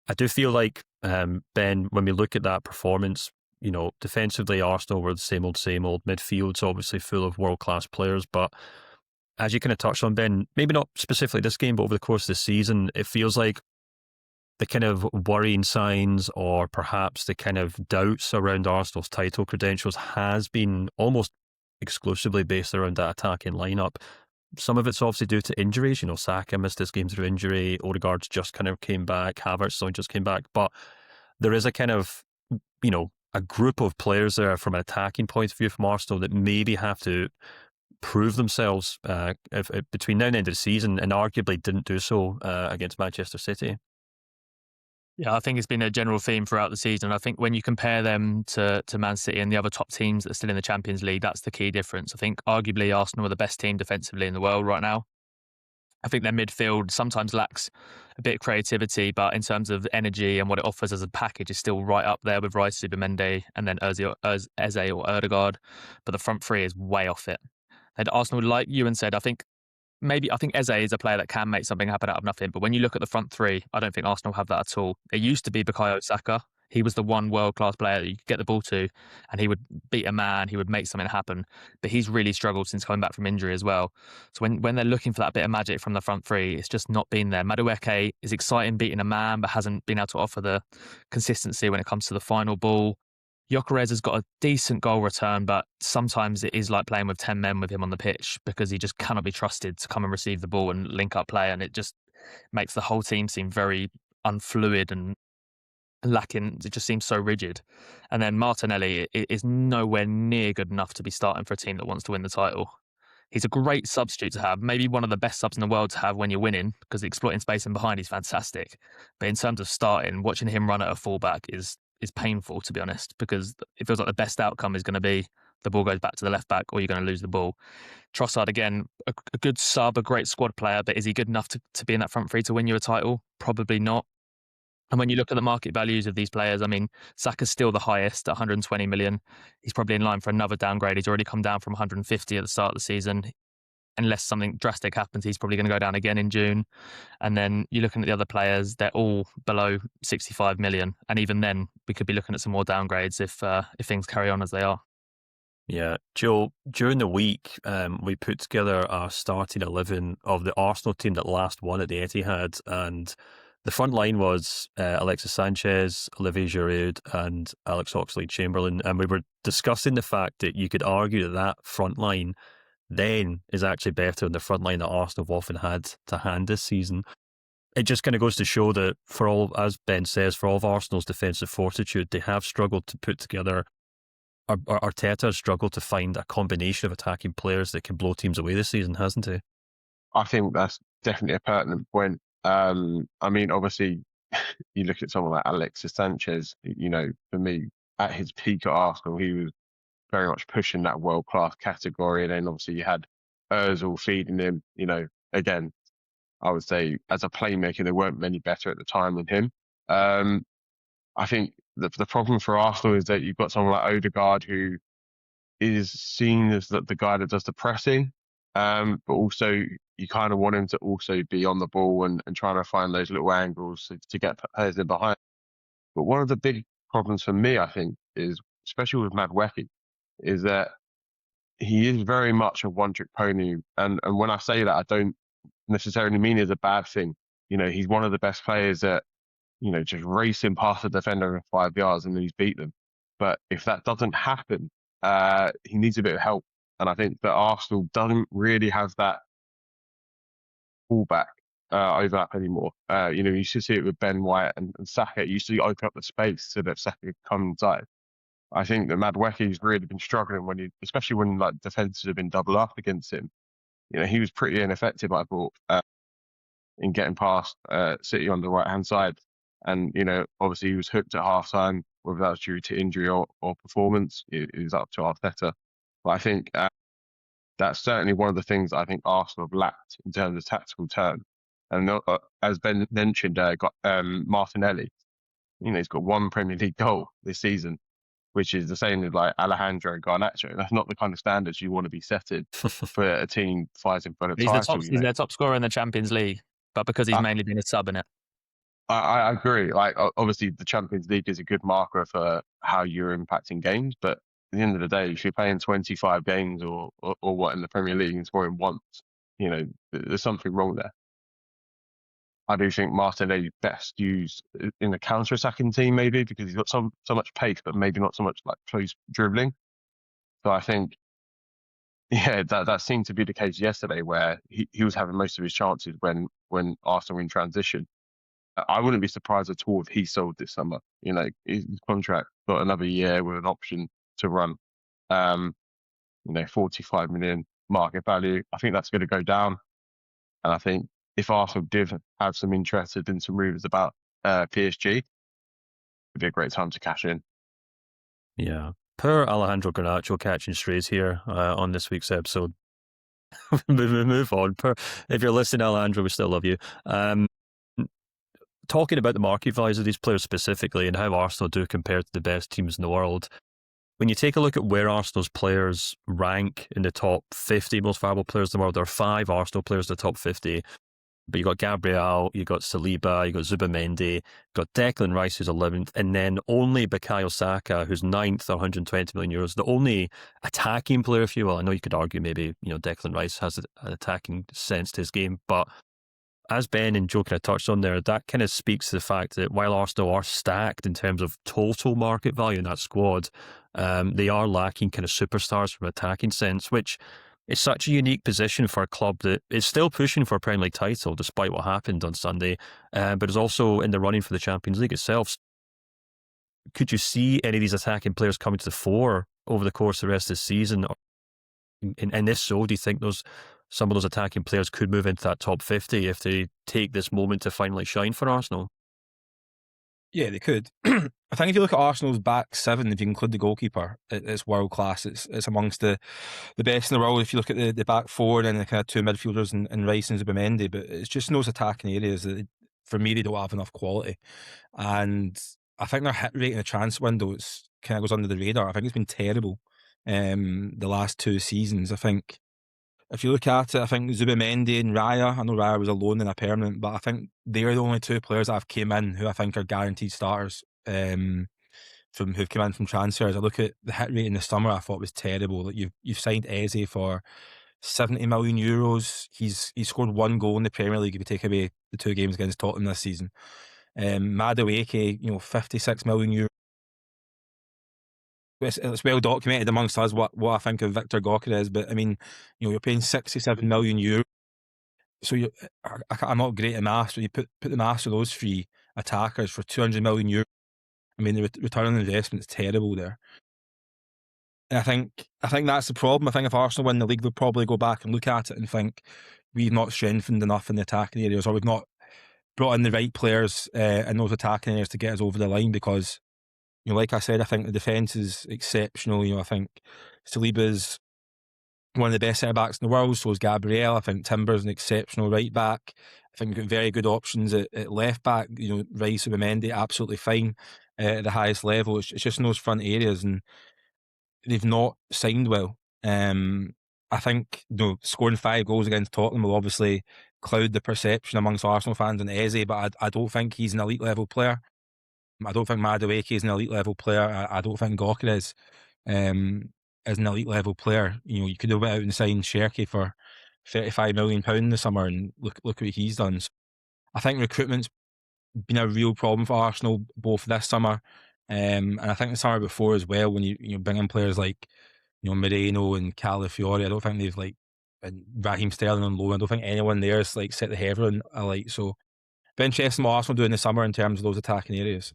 I do feel like, Ben, when we look at that performance, defensively, Arsenal were the same old, same old. Midfield's obviously full of world-class players, but as you kind of touched on, Ben, maybe not specifically this game, but over the course of the season, it feels like the kind of worrying signs or perhaps the kind of doubts around Arsenal's title credentials has been almost exclusively based around that attacking lineup. Some of it's obviously due to injuries. Saka missed this game through injury. Ødegaard's just kind of came back. Havertz just came back. But there is a kind of, a group of players there from an attacking point of view from Arsenal that maybe have to prove themselves between now and the end of the season, and arguably didn't do so against Manchester City. Yeah, I think it's been a general theme throughout the season. I think when you compare them to Man City and the other top teams that are still in the Champions League, that's the key difference. I think arguably Arsenal are the best team defensively in the world right now. I think their midfield sometimes lacks a bit of creativity, but in terms of energy and what it offers as a package is still right up there with Rice, Zubimendi and then Eze or Ødegaard. But the front three is way off it. And Arsenal, like Ewan said, I think Eze is a player that can make something happen out of nothing. But when you look at the front three, I don't think Arsenal have that at all. It used to be Bukayo Saka. He was the one world-class player that you could get the ball to and he would beat a man, he would make something happen. But he's really struggled since coming back from injury as well. So when they're looking for that bit of magic from the front three, it's just not been there. Madueke is exciting beating a man, but hasn't been able to offer the consistency when it comes to the final ball. Gyökeres has got a decent goal return, but sometimes it is like playing with 10 men with him on the pitch because he just cannot be trusted to come and receive the ball and link up play. And it just makes the whole team seem very unfluid and lacking. It just seems so rigid. And then Martinelli is nowhere near good enough to be starting for a team that wants to win the title. He's a great substitute to have, maybe one of the best subs in the world to have when you're winning, because exploiting space in behind is fantastic. But in terms of starting, watching him run at a fullback is painful, to be honest, because it feels like the best outcome is going to be the ball goes back to the left back or you're going to lose the ball. Trossard, again, a good sub, a great squad player, but is he good enough to be in that front three to win you a title? Probably not. And when you look at the market values of these players, I mean, Saka's still the highest at 120 million. He's probably in line for another downgrade. He's already come down from 150 at the start of the season. Unless something drastic happens, he's probably going to go down again in June. And then you're looking at the other players, they're all below 65 million. And even then, we could be looking at some more downgrades if things carry on as they are. Yeah, Joe, during the week, we put together a starting 11 of the Arsenal team that last won at the Etihad. And the front line was Alexis Sánchez, Olivier Giroud and Alex Oxlade-Chamberlain. And we were discussing the fact that you could argue that front line then is actually better than the front line that Arsenal have often had to hand this season. It just kind of goes to show that for all, as Ben says, for all of Arsenal's defensive fortitude, they have struggled to put together, Arteta has struggled to find a combination of attacking players that can blow teams away this season, hasn't he? I think that's definitely a pertinent point. I mean, obviously, you look at someone like Alexis Sánchez, for me, at his peak at Arsenal, he was very much pushing that world-class category. And then obviously you had Ozil feeding him, again, I would say as a playmaker, there weren't many better at the time than him. I think the problem for Arsenal is that you've got someone like Ødegaard who is seen as the guy that does the pressing, but also you kind of want him to also be on the ball and trying to find those little angles to get players in behind. But one of the big problems for me, I think, is, especially with Madueke, is that he is very much a one-trick pony. And when I say that, I don't necessarily mean it's a bad thing. He's one of the best players that, just racing past the defender in 5 yards and then he's beat them. But if that doesn't happen, he needs a bit of help. And I think that Arsenal doesn't really have that fullback overlap anymore. You used to see it with Ben White and Saka. It used to open up the space so that Saka could come inside. I think that Madueke's really been struggling especially when like defenses have been double up against him. He was pretty ineffective, I thought, in getting past City on the right hand side. And obviously he was hooked at half time, whether that was due to injury or performance. It was up to Arteta. But I think that's certainly one of the things I think Arsenal have lacked in terms of tactical turn. And as Ben mentioned, got Martinelli. He's got one Premier League goal this season, which is the same as like Alejandro Garnacho. That's not the kind of standards you want to be setting for a team fighting for the title. He's their top scorer in the Champions League, but because he's mainly been a sub in it. I agree. Like obviously the Champions League is a good marker for how you're impacting games, but at the end of the day, if you're playing 25 games or what in the Premier League and scoring once, there's something wrong there. I do think Martinelli best used in a counter-attacking team, maybe because he's got so much pace, but maybe not so much like close dribbling. So I think, yeah, that seemed to be the case yesterday, where he was having most of his chances when Arsenal were in transition. I wouldn't be surprised at all if he sold this summer. His contract got another year with an option to run. 45 million market value. I think that's going to go down. And I think if Arsenal did have some interest in some rumours about PSG, it'd be a great time to cash in. Yeah. Poor Alejandro Garnacho catching strays here on this week's episode. move on. If you're listening, Alejandro, we still love you. Talking about the market values of these players specifically and how Arsenal do compare to the best teams in the world, when you take a look at where Arsenal's players rank in the top 50 most valuable players in the world, there are 5 Arsenal players in the top 50. But you got Gabriel, you got Saliba, you got Zubimendi, you got Declan Rice, who's 11th, and then only Bukayo Saka, who's 9th, 120 million euros. The only attacking player, if you will. I know you could argue maybe Declan Rice has an attacking sense to his game, but as Ben and Joe kind of touched on there, that kind of speaks to the fact that while Arsenal are stacked in terms of total market value in that squad, they are lacking kind of superstars from an attacking sense, which is such a unique position for a club that is still pushing for a Premier League title despite what happened on Sunday, but is also in the running for the Champions League itself. Could you see any of these attacking players coming to the fore over the course of the rest of the season? And if so, do you think some of those attacking players could move into that top 50 if they take this moment to finally shine for Arsenal? Yeah, they could. I think if you look at Arsenal's back 7, if you include the goalkeeper, it's world class. It's amongst the best in the world. If you look at the back 4 and then the kind of 2 midfielders and Rice and Zubimendi, but it's just in those attacking areas that for me they don't have enough quality. And I think their hit rate in the transfer window kind of goes under the radar. I think it's been terrible the last 2 seasons. I think if you look at it, I think Zubimendi and Raya, I know Raya was a loan and a permanent, but I think they're the only 2 players that have came in who I think are guaranteed starters who've come in from transfers. I look at the hit rate in the summer, I thought was terrible. Like you've signed Eze for 70 million euros. He's scored 1 goal in the Premier League if you take away the 2 games against Tottenham this season. Madueke, 56 million euros. It's well documented amongst us what I think of Victor Gyökeres, but I mean, you're paying 67 million euros. So I'm not great at maths, but you put the maths of those 3 attackers for 200 million euros. I mean, the return on investment is terrible there. And I think that's the problem. I think if Arsenal win the league, they'll probably go back and look at it and think we've not strengthened enough in the attacking areas, or we've not brought in the right players in those attacking areas to get us over the line, because like I said, I think the defence is exceptional. I think Saliba's one of the best centre-backs in the world, so is Gabriel. I think Timber's an exceptional right-back. I think we've got very good options at left-back. Rice, Zubimendi, absolutely fine at the highest level. It's just in those front areas, and they've not signed well. I think scoring 5 goals against Tottenham will obviously cloud the perception amongst Arsenal fans on Eze, but I don't think he's an elite-level player. I don't think Madueke is an elite level player. I don't think Gyökeres is an elite level player. You could have went out and signed Cherki for £35 million in the summer, and look what he's done. So I think recruitment's been a real problem for Arsenal both this summer and I think the summer before as well. When you bring in players like Moreno and Calafiori, I don't think they've and Raheem Sterling on loan. I don't think anyone there has set the heaven alight. So, be interesting what Arsenal do in the summer in terms of those attacking areas.